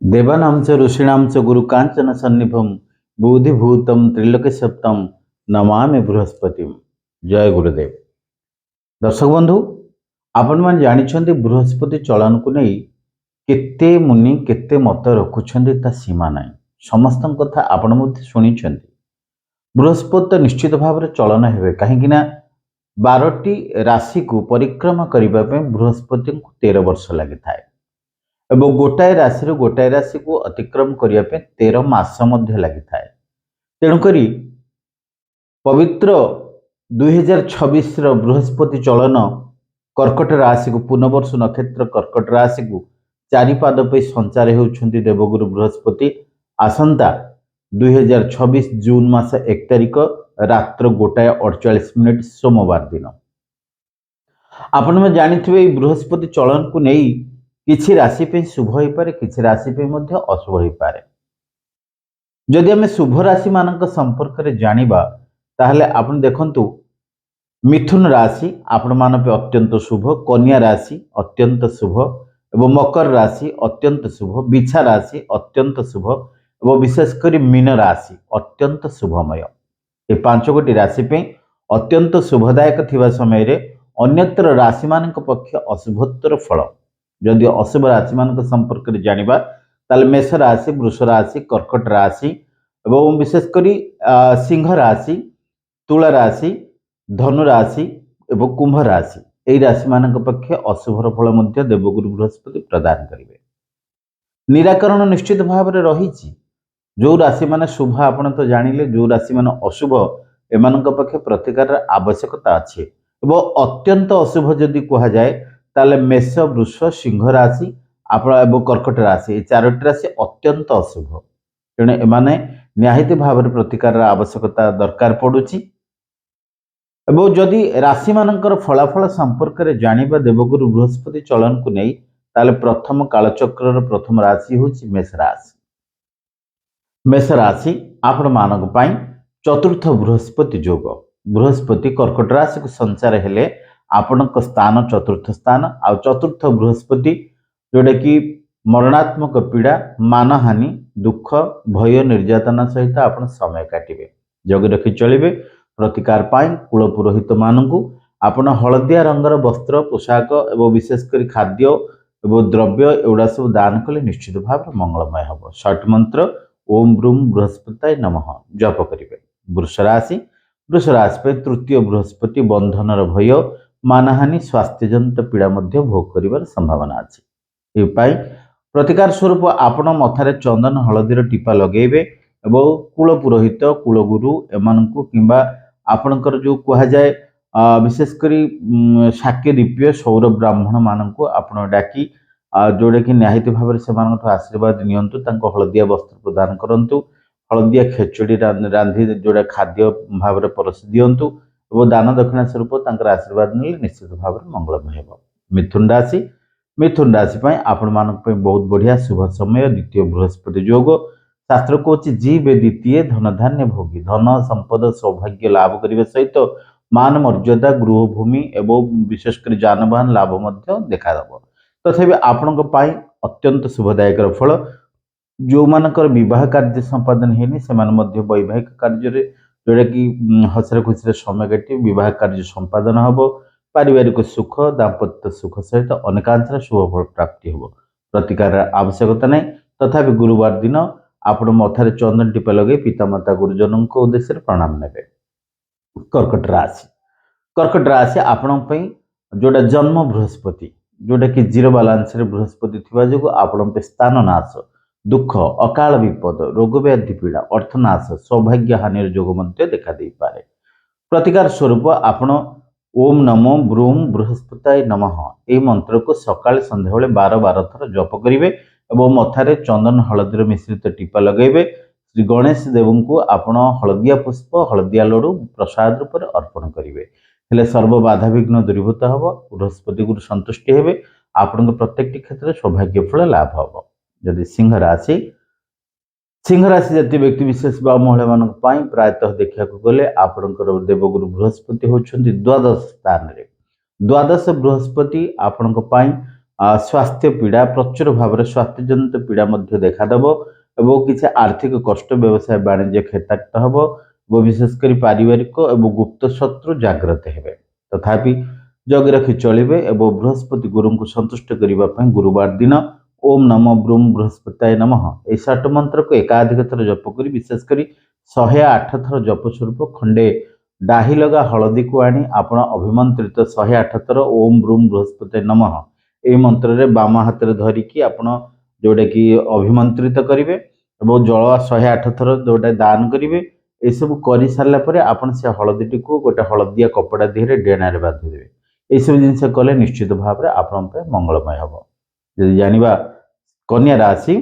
देवानां च ऋषीणां च गुरुकाञ्चन सन्निभं बुद्धिभूतं त्रिलोक्यसप्तं नमामि बृहस्पति। जय गुरुदेव। दर्शक बंधु, आपण मैंने जानते बृहस्पति चलन को नहीं केते मुनि केते मत रखुंट ता सीमा ना समस्त कथा आपण शुणी। बृहस्पति तो निश्चित भाव चलन हे कहीं 12टी राशि को परिक्रमा करने बृहस्पति को 13 वर्ष लगी था एवं गोटाए राशि गोटाए राशि को अतिक्रम करने 13 मास लगी था। तेणुक पवित्र 2026 बृहस्पति चलन कर्कट राशि को पूर्णवर्ष नक्षत्र कर्कट राशि को चारिपाद पे संचार होउछन्ति देवगुरु बृहस्पति आसंता 2026 जून मास 1 तारिख रात्र 1:48 सोमवार दिन। आपण में जानिथिबे बृहस्पति चलन को नहीं किछि राशि पे शुभ हो पारे किछि राशि पे मध्य अशुभ हो पारे। जदि आम शुभ राशि मानक संपर्क रे जानिबा ताहले आपण देखंतु मिथुन राशि आपण मान पे अत्यंत शुभ, कन्या राशि अत्यंत शुभ एवं मकर राशि अत्यंत शुभ, बिछा राशि अत्यंत शुभ एवं विशेषकर मीन राशि अत्यंत शुभमय। ये 5 गोटी राशि पे अत्यंत शुभदायक थिबा समय रे अन्यत्र राशि मानक पक्ष अशुभत्तर फल। जदि अशुभ राशि मान संपर्क में जानिबा ताले मेष राशि, वृष राशि, कर्कट राशि एवं विशेषकर सिंह राशि, तुला राशि, धनु राशि एवं कुंभ राशि यही राशि मान पक्ष अशुभर फल मध्य देवगुरु बृहस्पति प्रदान करेंगे। निराकरण निश्चित भाव में रही जो राशि मान शुभ आपण तो जानिले, जो राशि मान अशुभ एमान पक्ष प्रतिकार आवश्यकता अच्छे एवं अत्यंत अशुभ जदि कह जाए ताले मेष, वृष, सिंह राशि एवं कर्कट राशि ये 4टी राशि अत्यंत अशुभ। तेणु एमाने निहायती भाव में प्रतिकार आवश्यकता दरकार पड़ुछि। एवं जदि राशि मानकर फलाफल संपर्क में जानिबा देवगुरु बृहस्पति चलन को नहीं ताले प्रथम कालचक्र प्रथम राशि होछि मेष राशि। मेष राशि आपण मानक पई चतुर्थ बृहस्पति योग। बृहस्पति कर्कट राशि को संचार हेले आपण स्थान चतुर्थ स्थान आ चतुर्थ बृहस्पति जोटा कि मरणात्मक पीड़ा, मानहानि, दुख, भय, निर्यातना सहित आपण समय काटिबे। जग रखी चलिबे। प्रतिकार पाई कुल पुरोहित मानकु आपण हलदिया रंगर वस्त्र, पोशाक एवं विशेषकर खाद्य एवं द्रव्य एवं सब दान कले निश्चित भाव मंगलमय हम। षट मंत्र ओम ब्रूम बृहस्पति नमः जप करिवे। वृष राशि पे तृतीय बृहस्पति बंधनर भय, मानहानि, स्वास्थ्यजनित पीड़ा मध्य भोग करिवार संभावना अच्छी। प्रतिकार स्वरूप आपण मथारे चंदन हलदीर टीपा लगेबे एवं कुल पुरोहित, कुलगुरु एमानकु किंबा आपणकर जो कह जाए विशेषकर शाक्य दीप्य सौर ब्राह्मण मानकु आपण डाकी जोड़ा कि निहायती भाव से आशीर्वाद नियंतु, तांको हलदिया वस्त्र प्रदान करंतु, हलदिया खेचुड़ी रांधि जोड़ा खाद्य भाव में परस दियंतु और दान दक्षिणा स्वरूप तांकर आशीर्वाद ने निश्चित भाव में मंगलमय हो। मिथुन राशि आपण मानक बहुत बढ़िया शुभ समय द्वितीय बृहस्पति योग। शास्त्र को जी बे द्वितीय धन धान्य भोगी, धन संपद सौभाग्य लाभ करने सहित मान मर्यादा गृह भूमि एवं विशेषकर जानवाहन लाभ देखा तथापि आपण अत्यंत शुभदायक फल। जो मानकर विवाह कार्य संपादन होनी से वैवाहिक कार्य जोड़ा कि हसरे खुशी समय काटी विवाह कार्य संपादन हम। पारिवारिक सुख, दाम्पत्य सुख सहित अनेकांश शुभ फल प्राप्ति हो। प्रतिकार आवश्यकता नहीं। तथापि गुरुवार दिन आपण मथारे चंदन टीपा लगे पितामाता गुरुजन उद्देश्य प्रणाम नेबे। कर्कट राशि आपण जोड़ा जन्म बृहस्पति जोटा कि जीरो बालांस बृहस्पति थिबा जो आपण स्थान नाश, दुख, अकाल विपद, रोग व्याधि पीड़ा, अर्थनाश, सौभाग्य हानि जोग देखा दे पारे। प्रतिकार स्वरूप आपण ओम नमो ब्रूम बृहस्पति नमः यह मंत्र को सकाल संध्या 12 थर जप करेंगे और मथारे चंदन हलदीर मिश्रित टीपा लगेबे। श्री गणेश देव को आपण हलदिया पुष्प, हलदिया लड्डू प्रसाद रूप में अर्पण करेंगे। हेले सर्व बाधा विघ्न दूरीभूत हम, बृहस्पति गुरु संतुष्टि हेबे, आपण प्रत्येक क्षेत्र सौभाग्य फल लाभ हम। जदि सिंह राशि जातीय व्यक्ति विशेष महिला मान प्रायतः देखा गले आपणकर देवगुरु बृहस्पति होती द्वादश स्थान रे। द्वादश बृहस्पति आपण स्वास्थ्य पीड़ा प्रचुर भाव में स्वास्थ्यजनित पीड़ा देखादेव और किसी आर्थिक कष्ट व्यवसाय वाणिज्य क्षेत्राक्त हम और विशेषकर पारिवारिक और गुप्त शत्रु जाग्रत हे तथापि जगी रखी चलिए और बृहस्पति गुरु को संतुष्ट करने गुरुवार दिन ओम नम ब्रूम बृहस्पताय नमः यह 6 मंत्र को एकाधिक थर जप कर विशेषकर 108 थर जप स्वरूप खंडे डाही लगा हलदी को आनी आपण अभिमंत्रित 108 थर ओम ब्रूम बृहस्पताय नमः यह मंत्र रे बाम हाथ में धरिकी आपण जोटा कि अभिमंत्रित करेंगे और जल 108 थर जोटा दान करेंगे ये सब कर सारापर आप से हलदी को गोटे हलदिया कपड़ा दिहरे डेणारे बांधिदेवे यू जिनस कले निश्चित भाव में आपण मंगलमय हम जदि जानिबा कन्या राशि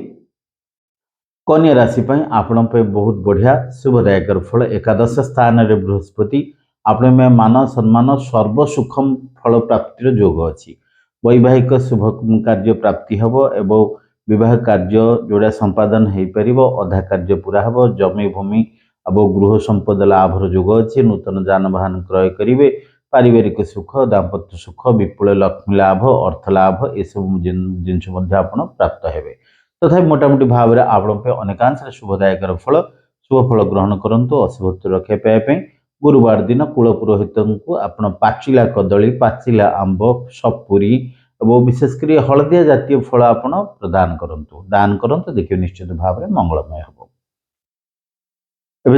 आपण बहुत बढ़िया शुभदायक फल एकादश स्थान रे बृहस्पति आपण में मान सम्मान सर्वसुखम फल प्राप्तिर योग अच्छी वैवाहिक शुभ कार्य प्राप्ति हम एवं विवाह कार्य जोड़ा संपादन हो पार अधा कार्य पूरा हम जमी भूमि अब गृह संपद लाभर योग अच्छी नूतन जानवाहन क्रय करेंगे पारिवारिक सुख दाम्पत्य सुख विपुल लक्ष्मी लाभ अर्थ लाभ ये सब जिनस प्राप्त हे तथा मोटामोटी भाव में आपण अनेकांश शुभदायक फल शुभ फल ग्रहण करूँ अशुभ रक्षा पाइबा गुरुवार दिन कुल पुरोहित को आप पाचिला कदली पाचिला आंब सपुरी और विशेषकर हलदिया जातीय फल आप प्रदान करूँ दान करूँ देखिए निश्चित भाव में मंगलमय हम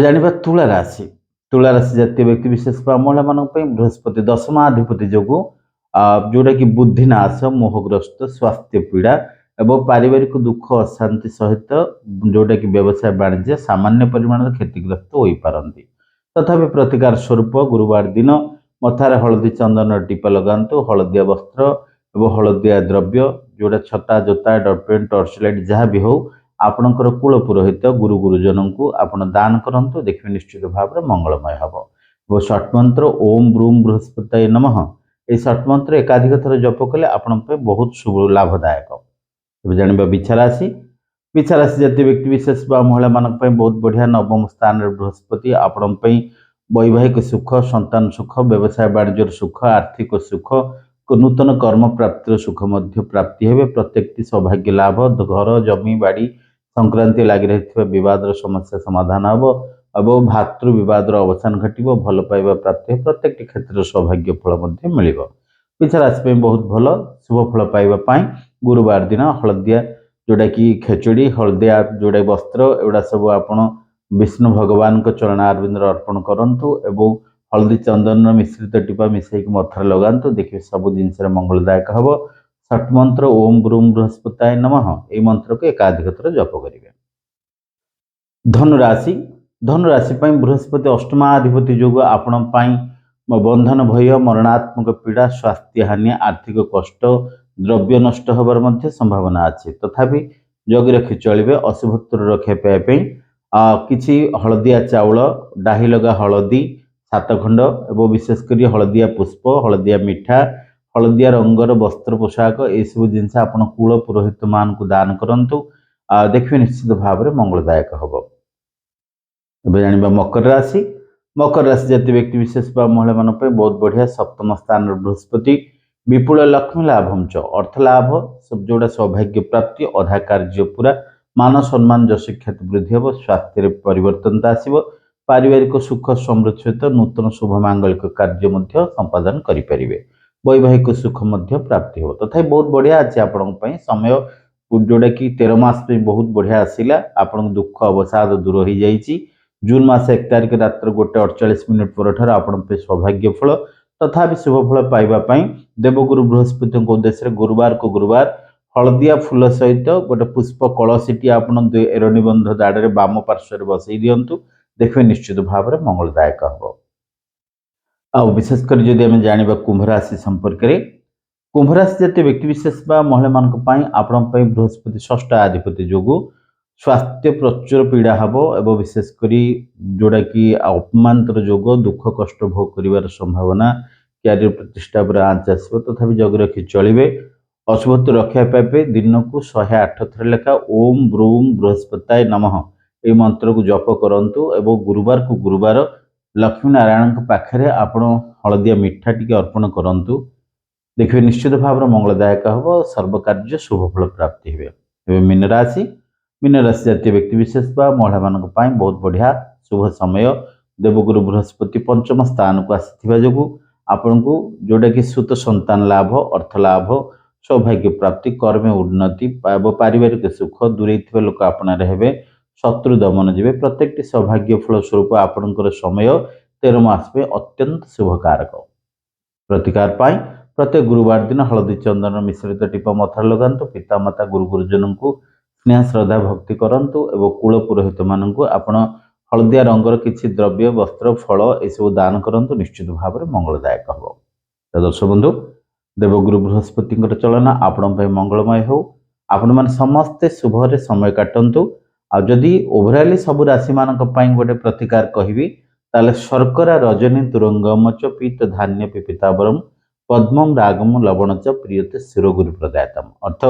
जाना तुला राशि जातीय व्यक्ति विशेष महिला मान बृहस्पति दशमाधिपति जो जोटा कि बुद्धिनाश मोहग्रस्त स्वास्थ्य पीड़ा एवं पारिवारिक दुख अशांति सहित जोटा कि व्यवसाय वाणिज्य सामान्य परिमाण क्षतिग्रस्त हो पारती तथापि प्रतिकार स्वरूप गुरुवार दिन मथार हलदी चंदन टीपा लगातु हलदिया वस्त्र और हलदिया द्रव्य जोड़ा छता जोता डटपेन टर्चलाइट जहाँ भी हो आपणकर कुल पुरोहित गुरु गुरुजन को आपण दान करूँ देखिए निश्चित भाव में मंगलमय हम वो 6 मंत्र ओम ब्रूम बृहस्पताय नमः ये 6 मंत्र एकाधिक थर जप कले आपण बहुत शुभ लाभदायक जाना बिछा राशि जातीय व्यक्ति विशेष महिला मान बहुत बढ़िया नवम स्थान बृहस्पति आपण वैवाहिक सुख संतान सुख व्यवसाय वाणिज्य सुख आर्थिक सुख नूतन कर्म प्राप्तिर सुख प्राप्ति हे प्रत्येक सौभाग्य लाभ घर जमी बाड़ी संक्रांति लगी रही बद समस्या समाधान हम और भातृ बद अवसान घट भल पाइबा प्राप्ति प्रत्येक क्षेत्र सौभाग्य फल मिल पिछा राशि बहुत भल शुभ फल पाइबापी गुरुवार दिन हलदिया जोटा कि खेचुड़ी हलदिया जोड़ा वस्त्र एगुड़ा सब आप विष्णु भगवान को चरणारविंद अर्पण करूँ एवं हलदी चंदन मिश्रित टीपा मिसई मथार लगातु देखिए सब जिनस मंगलदायक हम 6 मंत्र ओम ब्रूम बृहस्पताय नमः ये मंत्र को एकाधिक थर जप करेंगे धनुराशि बृहस्पति अष्टमाधिपति जो आपण बंधन भय मरणात्मक पीड़ा स्वास्थ्य हानि आर्थिक कष्ट द्रव्य नष्ट होबार संभावना अच्छी तथापि जगी रखी चलिए अशुभत्व रक्षा पाइबा किसी हलदिया चाउल डाही लगा हलदी 7 खंड एवं विशेषकर हलदिया पुष्प हलदिया मिठा हलदिया रंगर वस्त्र पोशाक ये सब जिनस आप कूल पुरोहित मान को दान करूँ देखिए निश्चित भाव में मंगलदायक हम जाना मकर राशि जातीय व्यक्ति विशेष महिला मान बहुत बढ़िया सप्तम स्थान बृहस्पति विपुल लक्ष्मी लाभम च अर्थ लाभ सब जोड़ा सौभाग्य प्राप्ति अधा कार्य पूरा मान सम्मान जश ख्याति वृद्धि हम स्वास्थ्य परिवर्तनता आसव पारिवारिक सुख समृद्धि सहित नूतन शुभ मांगलिक कार्य संपादन करेंगे वैवाहिक सुख प्राप्ति हो तथा बहुत बढ़िया अच्छे आपण समय जोटा कि 13 मास बहुत बढ़िया आसला आप दुख अवसाद दूर हो जाइए जून मास 1 तारिख रात्र 1:48 पर आप सौभाग्य फल तथा शुभ फल पाइबापी देवगुरु बृहस्पति उद्देश्य गुरुवार को गुरुवार हलदिया फूल सहित गोटे पुष्प कलसीटी आप एरणीबंध दाड़े बाम पार्श्व बसई दिंतु देखिए निश्चित भाव में मंगलदायक हम आ विशेषकर जदि आम जाना कुंभ राशि संपर्क में कुंभ राशि जातीय व्यक्ति विशेष महिला मान बृहस्पति 6ठ अधिपति जो स्वास्थ्य प्रचुर पीड़ा हम एवं विशेषकर जोड़ा कि अपमानतर जोग दुख कष्ट भोग कर संभावना क्यारियर प्रतिष्ठा पर आंच आसो तथा जगी रखी चलिए अशुभत्व रक्षा पाइबे दिन को 108 थर लेखा ओम ब्रूम बृहस्पताय नमः ये मंत्र को जप करूँ एवं गुरुवार को गुरुवार लक्ष्मी नारायण पाखे आपण हलदिया मिठा टी अर्पण करूँ देखिए निश्चित भाव मंगलदायक हम सर्वकार्य शुभफल प्राप्ति हे। मीन राशि जातीय व्यक्ति विशेष महिला मान बहुत बढ़िया शुभ समय। देवगुरु बृहस्पति पंचम स्थान को आसी जो आपण को जोटा कि सुत संतान लाभ, अर्थ लाभ, सौभाग्य प्राप्ति, कर्म उन्नति, पारिवारिक सुख, दूरे लोक आपणार हे, शत्रु दमन जीवे, प्रत्येक सौभाग्य फल स्वरूप आपणकर समय 13 मास में अत्यंत शुभकारक। प्रतिकार पाई प्रत्येक गुरुवार दिन हलदी चंदन मिश्रित टीप मथार लगातु। पितामाता गुरु गुरुजन को स्नेह श्रद्धा भक्ति करंतु एवं कुल पुरोहित मानक आपण हलदिया रंगर किसी द्रव्य, वस्त्र, फल यू दान करंतु। निश्चित भाव में मंगलदायक हम। तो दर्शक बंधु, देवगुरु बृहस्पति चलन आपण मंगलमय हो। आपण मैंने समस्ते शुभरे समय काटंतु। आदि ओभराली सब राशि मान गोटे प्रतिकार कहबी ताले शर्करा रजनी तुरंगम च पीत धान्य पिपितावरम पद्मम रागम लवण च प्रियते शिरोगुरु प्रदायतम। अर्थ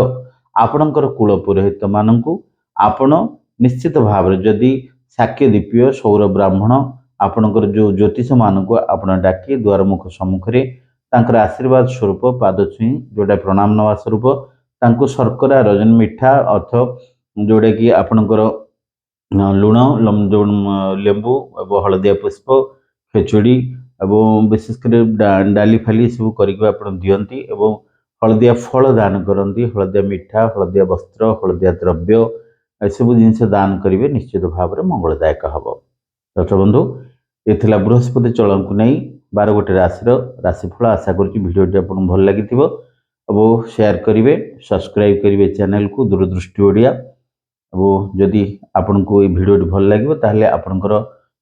आपणकर कुल पुरोहित मानू आपण निश्चित भाव जदि शाक्य दीपीय सौर ब्राह्मण आपणकर जो ज्योतिष मानक आपण डाकी द्वारमुख सम्मुखें तांकर आशीर्वाद स्वरूप पाद छुई जोटा प्रणाम नवा स्वरूप तांको शर्करा रजनी मिठा अर्थ जोटा कि आपणकर लुण जो लेंबू एवं हलदिया पुष्प खेचुड़ी एवं विशेषकर डाली फाली सब कर दियंती एवं हलदिया फल दान करती। हलदिया मिठा, हलदिया वस्त्र, हलदिया द्रव्य एसबू जिनस दान करेंगे निश्चित भाव में मंगलदायक हम। दर्शक बंधु, ये बृहस्पति चलन को नहीं 12 गोटे राशिफल आशा करीडियोटी आप भल लगी और शेयर करेंगे, सब्सक्राइब करेंगे चैनल को दूरदृष्टि ओडिया। जदि आपन को ये वीडियो भल लगे ताहले आपनकर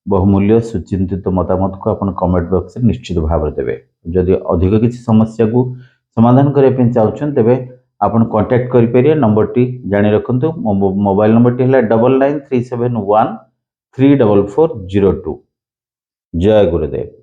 बहुमूल्य सुचिंतित मतामत को आप कमेंट बॉक्स में निश्चित भाव में देवे। जदि अधिक किसी समस्या को समाधान करने चाहते तेरे आपन कांटेक्ट करें। नंबर टी जानी रखु, मोबाइल नंबर टी है 9937134402। जय गुरुदेव।